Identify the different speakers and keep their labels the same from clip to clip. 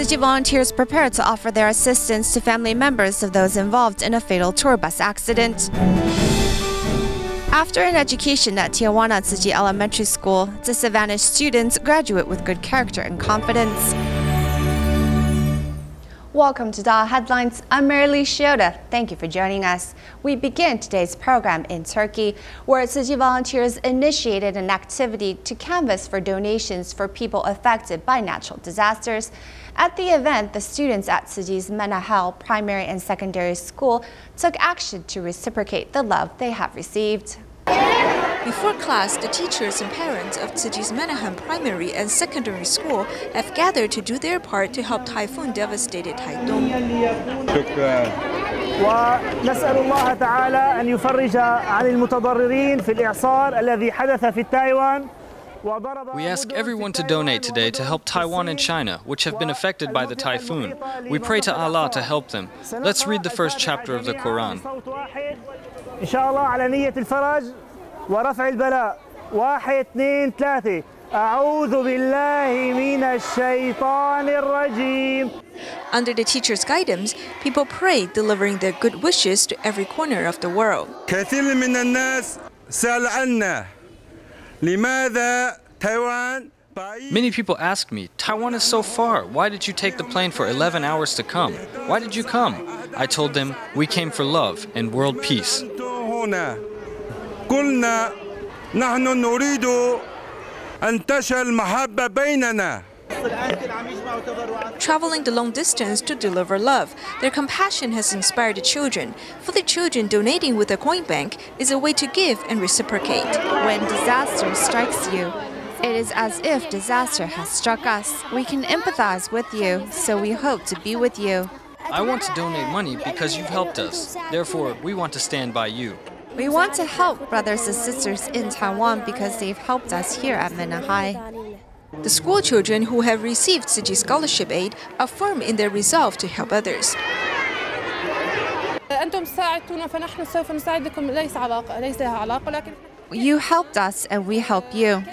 Speaker 1: Tzu Chi volunteers prepared to offer their assistance to family members of those involved in a fatal tour bus accident. After an education at Tijuana Tzu Chi Elementary School, disadvantaged students graduate with good character and confidence. Welcome to DaAi Headlines. I'm Marilee Shioda. Thank you for joining us. We begin today's program in Turkey, where Tzu Chi volunteers initiated an activity to canvass for donations for people affected by natural disasters. At the event, the students at Tzu Chi's Manahal Primary and Secondary School took action to reciprocate the love they have received.
Speaker 2: Before class, the teachers and parents of Tzu Chi's Manahan Primary and Secondary School have gathered to do their part to help typhoon-devastated Taitung.
Speaker 3: ونسأل الله تعالى أن يفرج عن المتضررين في الإعصار الذي حدث في تايوان.
Speaker 4: We ask everyone to donate today to help Taiwan and China, which have been affected by the typhoon. We pray to Allah to help them. Let's read the first chapter of the Quran.
Speaker 3: إن شاء الله على نية الفرج ورفع البلاء. 1 2 3 أعوذ بالله من الشيطان الرجيم.
Speaker 2: Under the teacher's guidance, people prayed, delivering their good wishes to every corner of the world.
Speaker 5: كثير من الناس سأل عنا لماذا تايوان.
Speaker 4: Many people asked me, Taiwan is so far. Why did you take the plane for 11 hours to come? Why did you come? I told them, we came for love and world peace.
Speaker 5: قلنا نحن نريد أن تشعل المحبة بيننا.
Speaker 2: Traveling the long distance to deliver love, their compassion has inspired the children. For the children, donating with a coin bank is a way to give and reciprocate.
Speaker 1: When disaster strikes you, it is as if disaster has struck us. We can empathize with you, so we hope to be with you.
Speaker 4: I want to donate money because you've helped us. Therefore, we want to stand by you.
Speaker 1: We want to help brothers and sisters in Taiwan because they've helped us here at Manahai.
Speaker 2: The school children who have received Tzu Chi scholarship aid are firm in their resolve to help others.
Speaker 1: You helped us and we help you.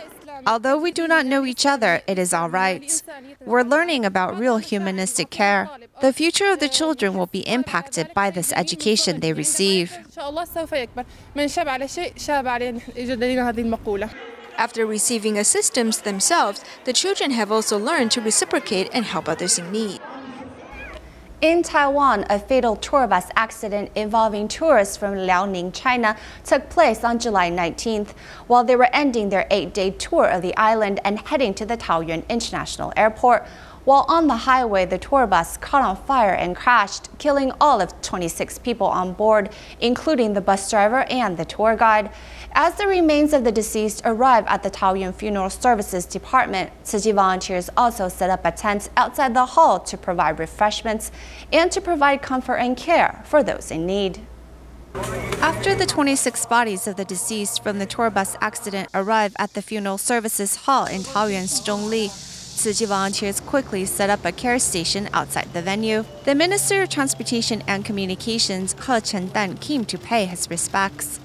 Speaker 1: Although we do not know each other, it is all right. We're learning about real humanistic care. The future of the children will be impacted by this education they receive.
Speaker 2: After receiving assistance themselves, the children have also learned to reciprocate and help others in need.
Speaker 1: In Taiwan, a fatal tour bus accident involving tourists from Liaoning, China, took place on July 19th while they were ending their 8-day tour of the island and heading to the Taoyuan International Airport. While on the highway, the tour bus caught on fire and crashed, killing all of 26 people on board, including the bus driver and the tour guide. As the remains of the deceased arrived at the Taoyuan Funeral Services Department, Tzu Chi volunteers also set up a tent outside the hall to provide refreshments and to provide comfort and care for those in need. After the 26 bodies of the deceased from the tour bus accident arrived at the Funeral Services Hall in Taoyuan's Zhongli, Tzu Chi volunteers quickly set up a care station outside the venue. The Minister of Transportation and Communications, He Chen-dan, came to pay his respects.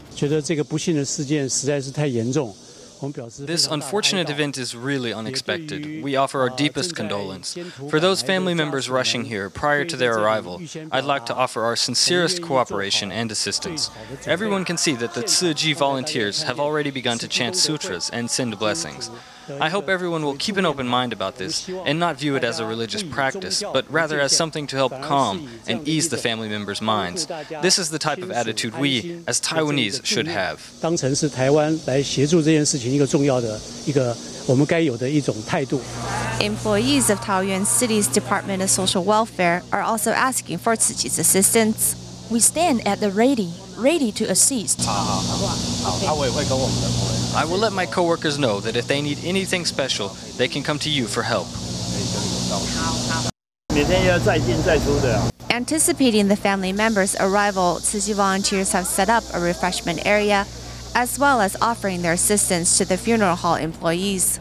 Speaker 4: This unfortunate event is really unexpected. We offer our deepest condolence. For those family members rushing here prior to their arrival, I'd like to offer our sincerest cooperation and assistance. Everyone can see that the Tzu Chi volunteers have already begun to chant sutras and send blessings. I hope everyone will keep an open mind about this and not view it as a religious practice, but rather as something to help calm and ease the family members' minds. This is the type of attitude we, as Taiwanese, should have.
Speaker 1: Employees of Taoyuan City's Department of Social Welfare are also asking for Tzu Chi's assistance.
Speaker 6: We stand at the ready to assist.
Speaker 4: I will let my coworkers know that if they need anything special, they can come to you for help.
Speaker 1: Anticipating the family members' arrival, Tzu Chi volunteers have set up a refreshment area, as well as offering their assistance to the funeral hall employees.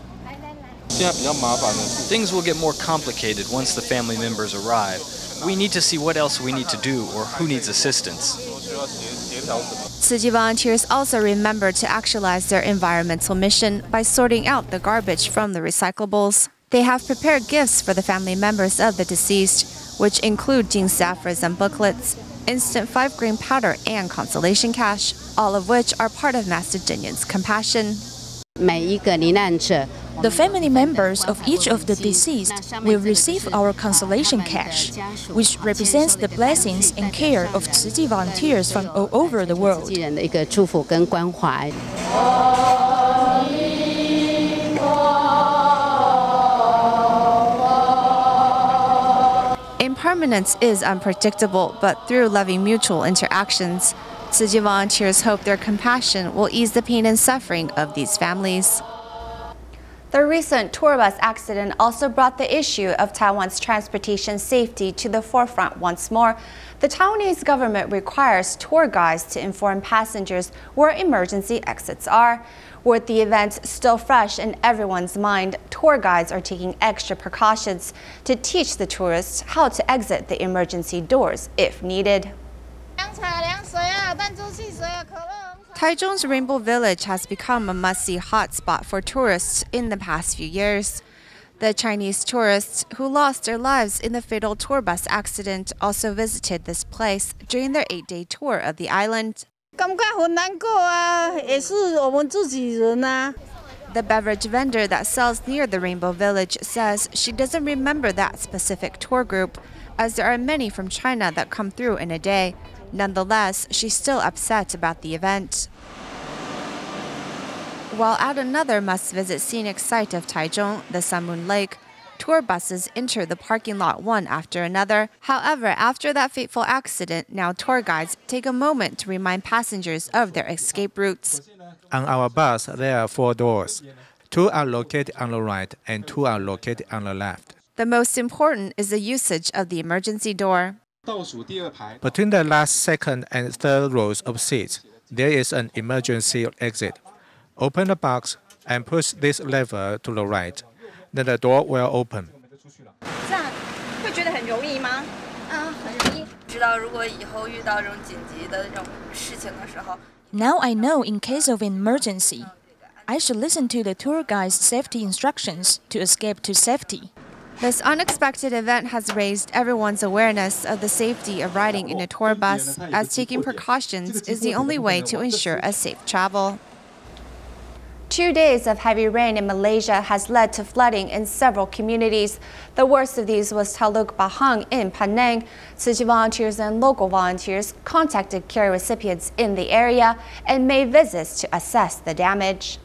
Speaker 4: Things will get more complicated once the family members arrive. We need to see what else we need to do or who needs assistance.
Speaker 1: Tzu Chi volunteers also remember to actualize their environmental mission by sorting out the garbage from the recyclables. They have prepared gifts for the family members of the deceased, which include jean saffers and booklets, instant 5-grain powder, and consolation cash, all of which are part of Master Jinyun's compassion.
Speaker 6: The family members of each of the deceased will receive our consolation cash, which represents the blessings and care of Tzu Chi volunteers from all over the world.
Speaker 1: Impermanence is unpredictable, but through loving mutual interactions, Tzu Chi volunteers hope their compassion will ease the pain and suffering of these families. The recent tour bus accident also brought the issue of Taiwan's transportation safety to the forefront once more. The Taiwanese government requires tour guides to inform passengers where emergency exits are. With the event still fresh in everyone's mind, tour guides are taking extra precautions to teach the tourists how to exit the emergency doors if needed. Taichung's Rainbow Village has become a must-see hotspot for tourists in the past few years. The Chinese tourists who lost their lives in the fatal tour bus accident also visited this place during their 8-day tour of the island. The beverage vendor that sells near the Rainbow Village says she doesn't remember that specific tour group, as there are many from China that come through in a day. Nonetheless, she's still upset about the event. While at another must-visit scenic site of Taichung, the Sun Moon Lake, tour buses enter the parking lot one after another. However, after that fateful accident, now tour guides take a moment to remind passengers of their escape routes.
Speaker 7: On our bus, there are 4 doors. 2 are located on the right and 2 are located on the left.
Speaker 1: The most important is the usage of the emergency door.
Speaker 7: Between the last, second, and third rows of seats, there is an emergency exit. Open the box and push this lever to the right. Then the door will open.
Speaker 6: Now I know in case of an emergency, I should listen to the tour guide's safety instructions to escape to safety.
Speaker 1: This unexpected event has raised everyone's awareness of the safety of riding in a tour bus, as taking precautions is the only way to ensure a safe travel. 2 days of heavy rain in Malaysia has led to flooding in several communities. The worst of these was Teluk Bahang in Penang. Tzu Chi volunteers and local volunteers contacted care recipients in the area and made visits to assess the damage.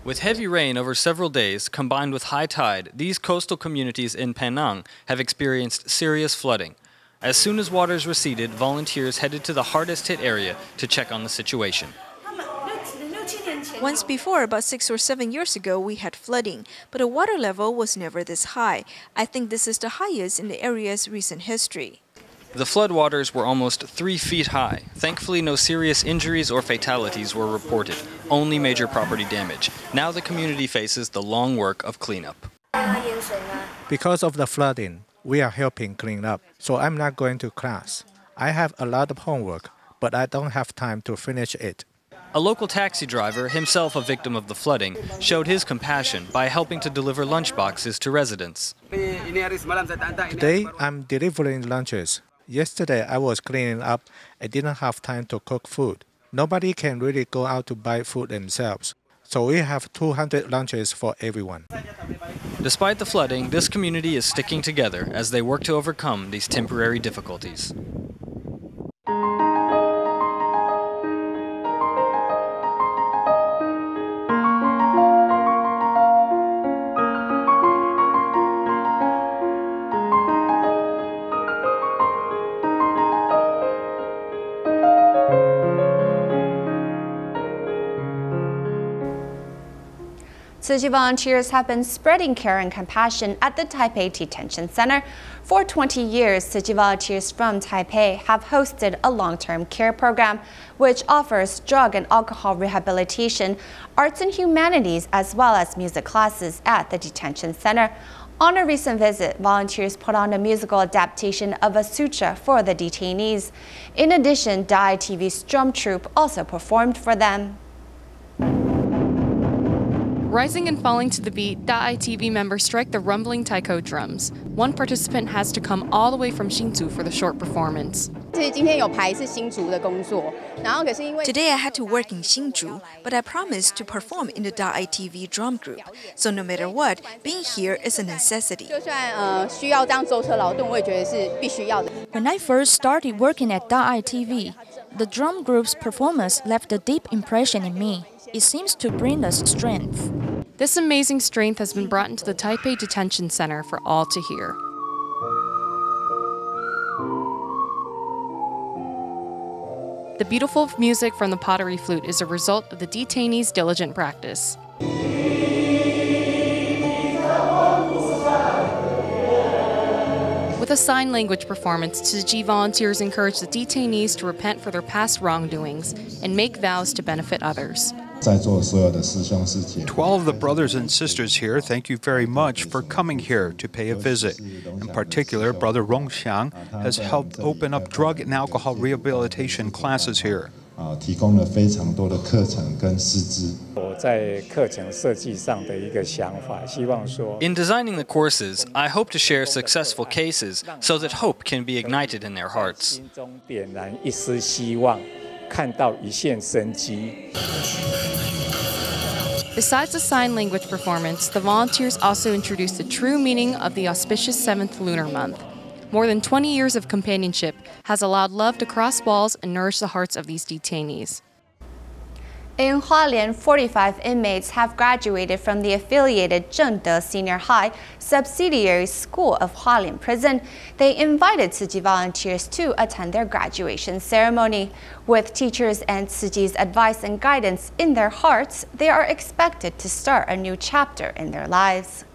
Speaker 4: With heavy rain over several days, combined with high tide, these coastal communities in Penang have experienced serious flooding. As soon as waters receded, volunteers headed to the hardest-hit area to check on the situation.
Speaker 2: Once before, about 6 or 7 years ago, we had flooding, but the water level was never this high. I think this is the highest in the area's recent history.
Speaker 4: The floodwaters were almost 3 feet high. Thankfully, no serious injuries or fatalities were reported, only major property damage. Now the community faces the long work of cleanup.
Speaker 7: Because of the flooding, we are helping clean up, so I'm not going to class. I have a lot of homework, but I don't have time to finish it.
Speaker 4: A local taxi driver, himself a victim of the flooding, showed his compassion by helping to deliver lunchboxes to residents.
Speaker 7: Today, I'm delivering lunches. Yesterday, I was cleaning up. I didn't have time to cook food. Nobody can really go out to buy food themselves. So we have 200 lunches for everyone.
Speaker 4: Despite the flooding, this community is sticking together as they work to overcome these temporary difficulties.
Speaker 1: Tzu Chi volunteers have been spreading care and compassion at the Taipei Detention Center. For 20 years, Tzu Chi volunteers from Taipei have hosted a long-term care program which offers drug and alcohol rehabilitation, arts and humanities, as well as music classes at the detention center. On a recent visit, volunteers put on a musical adaptation of a sutra for the detainees. In addition, DaAi TV's drum troupe also performed for them.
Speaker 8: Rising and falling to the beat, DaAi TV members strike the rumbling taiko drums. One participant has to come all the way from Hsinchu for the short performance.
Speaker 2: Today I had to work in Hsinchu, but I promised to perform in the DaAi TV drum group. So no matter what, being here is a necessity.
Speaker 6: When I first started working at DaAi TV, the drum group's performance left a deep impression in me. It seems to bring us strength.
Speaker 8: This amazing strength has been brought into the Taipei Detention Center for all to hear. The beautiful music from the pottery flute is a result of the detainees' diligent practice. With a sign language performance, Tzu Chi volunteers encourage the detainees to repent for their past wrongdoings and make vows to benefit others.
Speaker 9: To all of the brothers and sisters here, thank you very much for coming here to pay a visit. In particular, Brother Rongxiang has helped open up drug and alcohol rehabilitation classes here.
Speaker 4: In designing the courses, I hope to share successful cases so that hope can be ignited in their hearts.
Speaker 8: Besides the sign language performance, the volunteers also introduced the true meaning of the auspicious 7th lunar month. More than 20 years of companionship has allowed love to cross walls and nourish the hearts of these detainees.
Speaker 1: In Hualien, 45 inmates have graduated from the affiliated Zhengde Senior High subsidiary school of Hualien Prison. They invited Tzu Chi volunteers to attend their graduation ceremony. With teachers and Tzu Chi's advice and guidance in their hearts, they are expected to start a new chapter in their lives.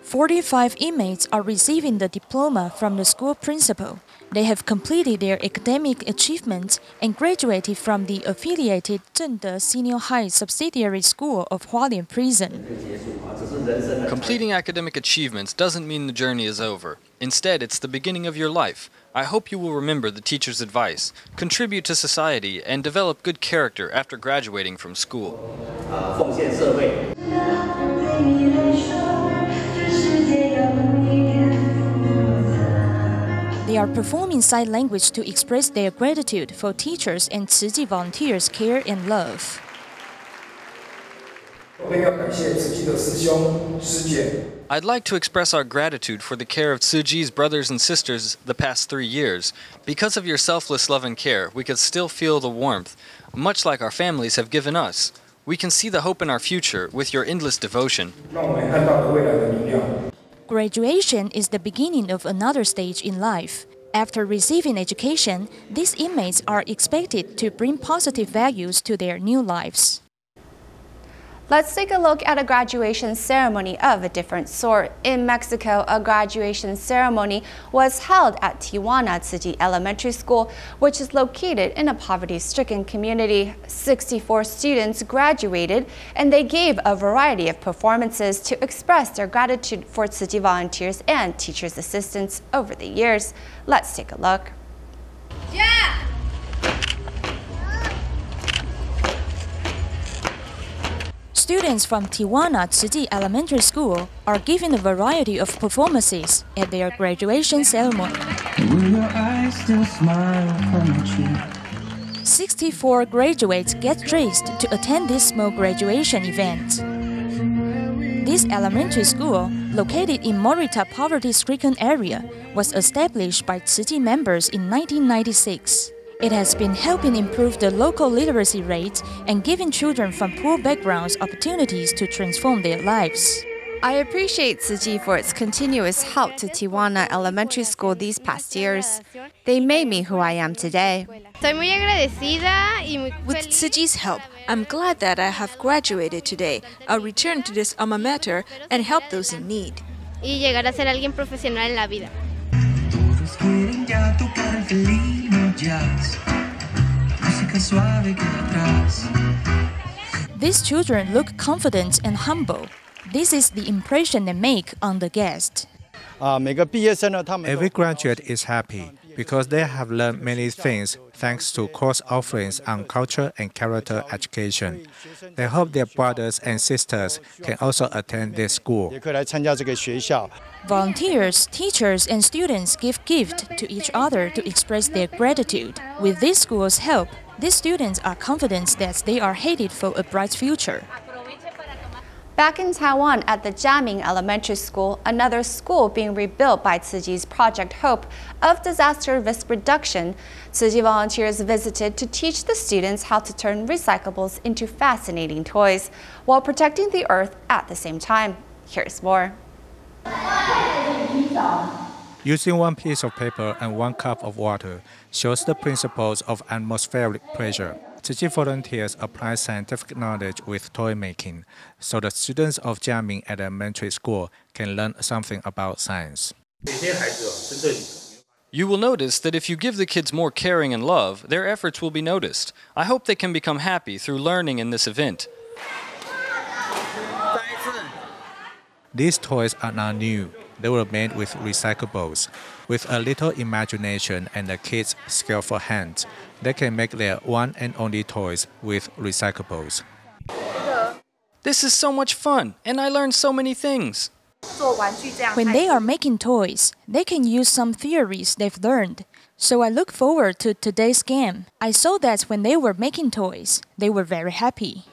Speaker 6: 45 inmates are receiving the diploma from the school principal. They have completed their academic achievements and graduated from the affiliated Zhengde Senior High subsidiary school of Hualien Prison.
Speaker 4: Completing academic achievements doesn't mean the journey is over. Instead, it's the beginning of your life. I hope you will remember the teacher's advice, contribute to society, and develop good character after graduating from school.
Speaker 6: They are performing sign language to express their gratitude for teachers and Tzu Chi volunteers' care and love.
Speaker 4: I'd like to express our gratitude for the care of Tzu Chi's brothers and sisters the past 3 years. Because of your selfless love and care, we can still feel the warmth, much like our families have given us. We can see the hope in our future with your endless devotion.
Speaker 6: Graduation is the beginning of another stage in life. After receiving education, these inmates are expected to bring positive values to their new lives.
Speaker 1: Let's take a look at a graduation ceremony of a different sort. In Mexico, a graduation ceremony was held at Tijuana Tzu Chi Elementary School, which is located in a poverty-stricken community. 64 students graduated, and they gave a variety of performances to express their gratitude for Tzu Chi volunteers and teachers' assistants over the years. Let's take a look.
Speaker 10: Yeah!
Speaker 6: Students from Tijuana Tzu Chi Elementary School are given a variety of performances at their graduation ceremony. 64 graduates get dressed to attend this small graduation event. This elementary school, located in Morita poverty-stricken area, was established by Tzu Chi members in 1996. It has been helping improve the local literacy rate and giving children from poor backgrounds opportunities to transform their lives.
Speaker 1: I appreciate Tzu Chi for its continuous help to Tijuana Elementary School these past years. They made me who I am today.
Speaker 2: With Tzu Chi's help, I'm glad that I have graduated today. I'll return to this alma mater and help those in need.
Speaker 6: These children look confident and humble. This is the impression they make on the guest.
Speaker 7: Every graduate is happy. because they have learned many things thanks to course offerings on culture and character education. They hope their brothers and sisters can also attend this school.
Speaker 6: Volunteers, teachers, and students give gifts to each other to express their gratitude. With this school's help, these students are confident that they are headed for a bright future.
Speaker 1: Back in Taiwan at the Jiaming Elementary School, another school being rebuilt by Tzu Chi's Project Hope of disaster risk reduction, Tzu Chi volunteers visited to teach the students how to turn recyclables into fascinating toys while protecting the earth at the same time. Here's more.
Speaker 7: Using one piece of paper and 1 cup of water shows the principles of atmospheric pressure. Tzu Chi volunteers apply scientific knowledge with toy making, so the students of Jiaming Elementary School can learn something about science.
Speaker 4: You will notice that if you give the kids more caring and love, their efforts will be noticed. I hope they can become happy through learning in this event.
Speaker 7: These toys are not new. They were made with recyclables. With a little imagination and the kids' skillful hands, they can make their one and only toys with recyclables.
Speaker 4: This is so much fun, and I learned so many things.
Speaker 6: When they are making toys, they can use some theories they've learned. So I look forward to today's game. I saw that when they were making toys, they were very happy.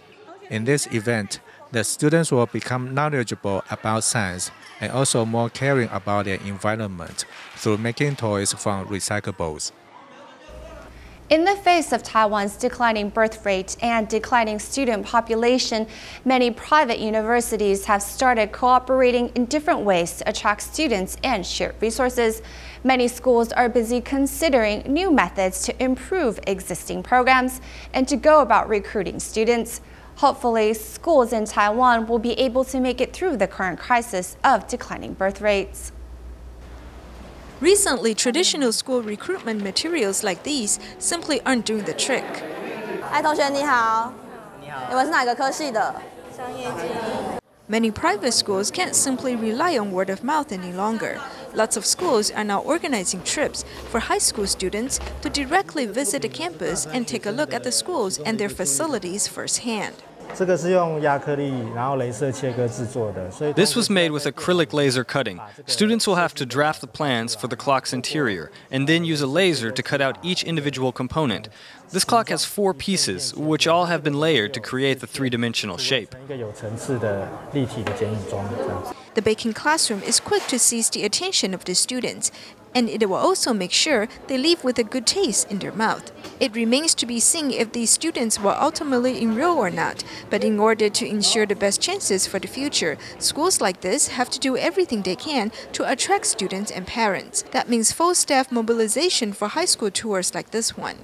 Speaker 7: In this event, the students will become knowledgeable about science and also more caring about their environment through making toys from recyclables.
Speaker 1: In the face of Taiwan's declining birth rate and declining student population, many private universities have started cooperating in different ways to attract students and share resources. Many schools are busy considering new methods to improve existing programs and to go about recruiting students. Hopefully, schools in Taiwan will be able to make it through the current crisis of declining birth rates.
Speaker 2: Recently, traditional school recruitment materials like these simply aren't doing the trick.
Speaker 10: 嗨，同学你好，你们是哪个科系的？商业经营。
Speaker 2: Many private schools can't simply rely on word of mouth any longer. Lots of schools are now organizing trips for high school students to directly visit the campus and take a look at the schools and their facilities firsthand.
Speaker 3: This
Speaker 4: was made with acrylic laser cutting. Students will have to draft the plans for the clock's interior and then use a laser to cut out each individual component. This clock has 4 pieces, which all have been layered to create the 3-dimensional shape.
Speaker 2: The baking classroom is quick to seize the attention of the students, and it will also make sure they leave with a good taste in their mouth. It remains to be seen if these students will ultimately enroll or not, but in order to ensure the best chances for the future, schools like this have to do everything they can to attract students and parents. That means full staff mobilization for high school tours like this one.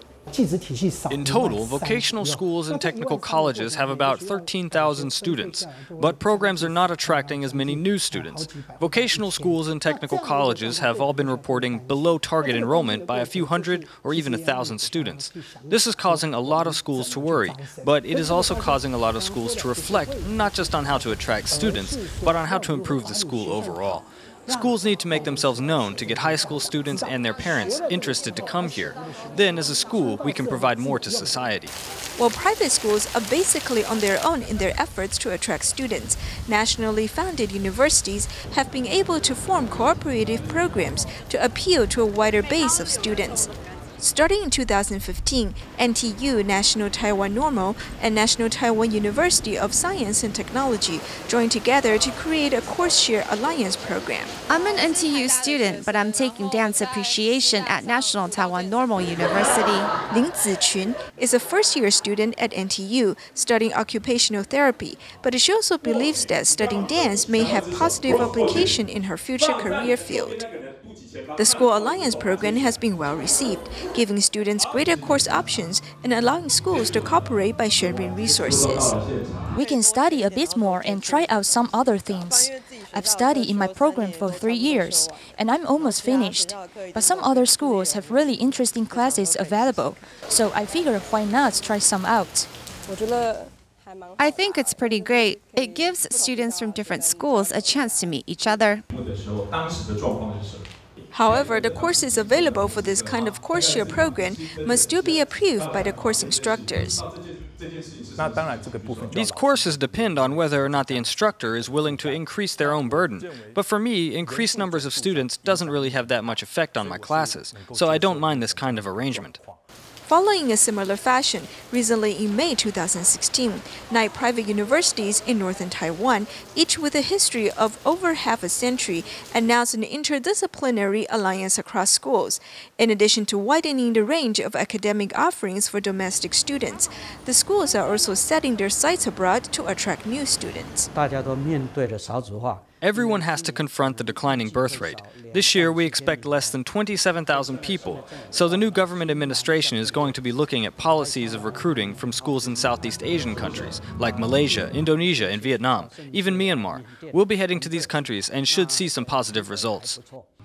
Speaker 4: In total, vocational schools and technical colleges have about 13,000 students, but programs are not attracting as many new students. Vocational schools and technical colleges have all been reporting below target enrollment by a few hundred or even 1,000 students. This is causing a lot of schools to worry, but it is also causing a lot of schools to reflect not just on how to attract students, but on how to improve the school overall. Schools need to make themselves known to get high school students and their parents interested to come here. Then, as a school, we can provide more to society.
Speaker 2: While private schools are basically on their own in their efforts to attract students, nationally founded universities have been able to form cooperative programs to appeal to a wider base of students. Starting in 2015, NTU, National Taiwan Normal, and National Taiwan University of Science and Technology joined together to create a course share alliance program.
Speaker 1: I'm an NTU student, but I'm taking dance appreciation at National Taiwan Normal University.
Speaker 2: Lin Ziqun is a first-year student at NTU, studying occupational therapy, but she also believes that studying dance may have positive application in her future career field. The School Alliance program has been well received, giving students greater course options and allowing schools to cooperate by sharing resources.
Speaker 6: We can study a bit more and try out some other things. I've studied in my program for 3 years, and I'm almost finished. But some other schools have really interesting classes available, so I figure why not try some out.
Speaker 1: I think it's pretty great. It gives students from different schools a chance to meet each other.
Speaker 2: However, the courses available for this kind of course share program must still be approved by the course instructors.
Speaker 4: These courses depend on whether or not the instructor is willing to increase their own burden. But for me, increased numbers of students doesn't really have that much effect on my classes, so I don't mind this kind of arrangement.
Speaker 2: Following a similar fashion, recently in May 2016, 9 private universities in northern Taiwan, each with a history of over half a century, announced an interdisciplinary alliance across schools. In addition to widening the range of academic offerings for domestic students, the schools are also setting their sights abroad to attract new students.
Speaker 4: Everyone has to confront the declining birth rate. This year, we expect less than 27,000 people, so the new government administration is going to be looking at policies of recruiting from schools in Southeast Asian countries, like Malaysia, Indonesia, and Vietnam, even Myanmar. We'll be heading to these countries and should see some positive results.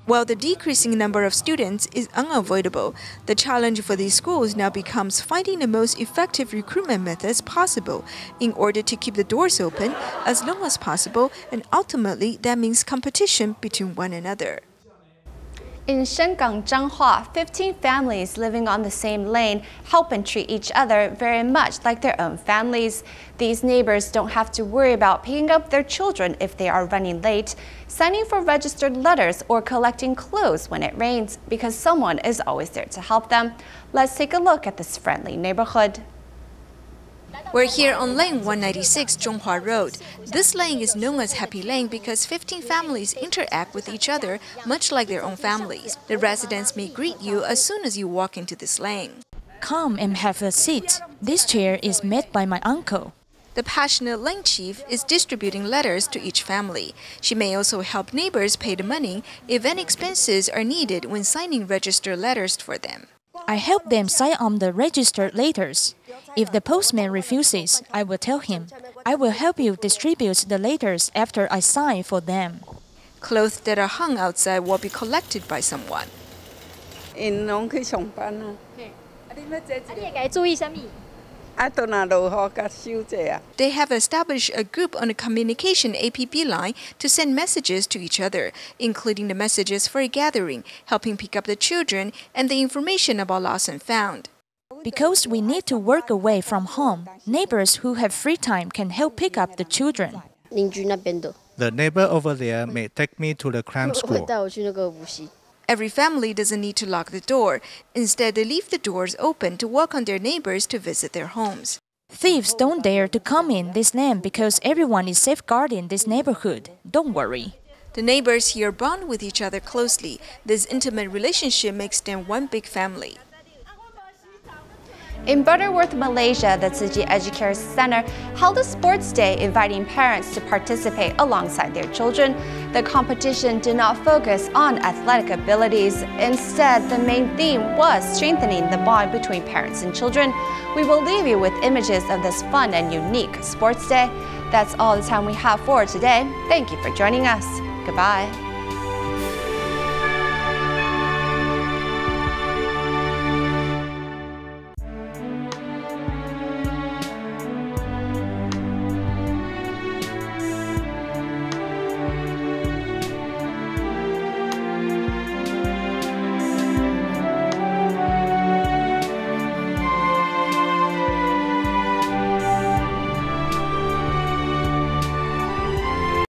Speaker 2: While the decreasing number of students is unavoidable, the challenge for these schools now becomes finding the most effective recruitment methods possible in order to keep the doors open as long as possible, and ultimately that means competition between one another.
Speaker 1: In Shengang, Zhanghua, 15 families living on the same lane help and treat each other very much like their own families. These neighbors don't have to worry about picking up their children if they are running late, signing for registered letters, or collecting clothes when it rains, because someone is always there to help them. Let's take a look at this friendly neighborhood.
Speaker 2: We're here on Lane 196, Zhonghua Road. This lane is known as Happy Lane because 15 families interact with each other much like their own families. The residents may greet you as soon as you walk into this lane.
Speaker 6: Come and have a seat. This chair is made by my uncle.
Speaker 2: The passionate lane chief is distributing letters to each family. She may also help neighbors pay the money if any expenses are needed when signing registered letters for them.
Speaker 6: I help them sign on the registered letters. If the postman refuses, I will tell him, I will help you distribute the letters after I sign for them.
Speaker 2: Clothes that are hung outside will be collected by someone. They have established a group on a communication APP line to send messages to each other, including the messages for a gathering, helping pick up the children, and the information about lost and found.
Speaker 6: Because we need to work away from home, neighbors who have free time can help pick up the children.
Speaker 7: The neighbor over there may take me to the cram school.
Speaker 2: Every family doesn't need to lock the door. Instead, they leave the doors open to welcome their neighbors to visit their homes.
Speaker 6: Thieves don't dare to come in this lane because everyone is safeguarding this neighborhood. Don't worry.
Speaker 2: The neighbors here bond with each other closely. This intimate relationship makes them one big family.
Speaker 1: In Butterworth, Malaysia, the Tzu Chi Educare Center held a sports day inviting parents to participate alongside their children. The competition did not focus on athletic abilities. Instead, the main theme was strengthening the bond between parents and children. We will leave you with images of this fun and unique sports day. That's all the time we have for today. Thank you for joining us. Goodbye.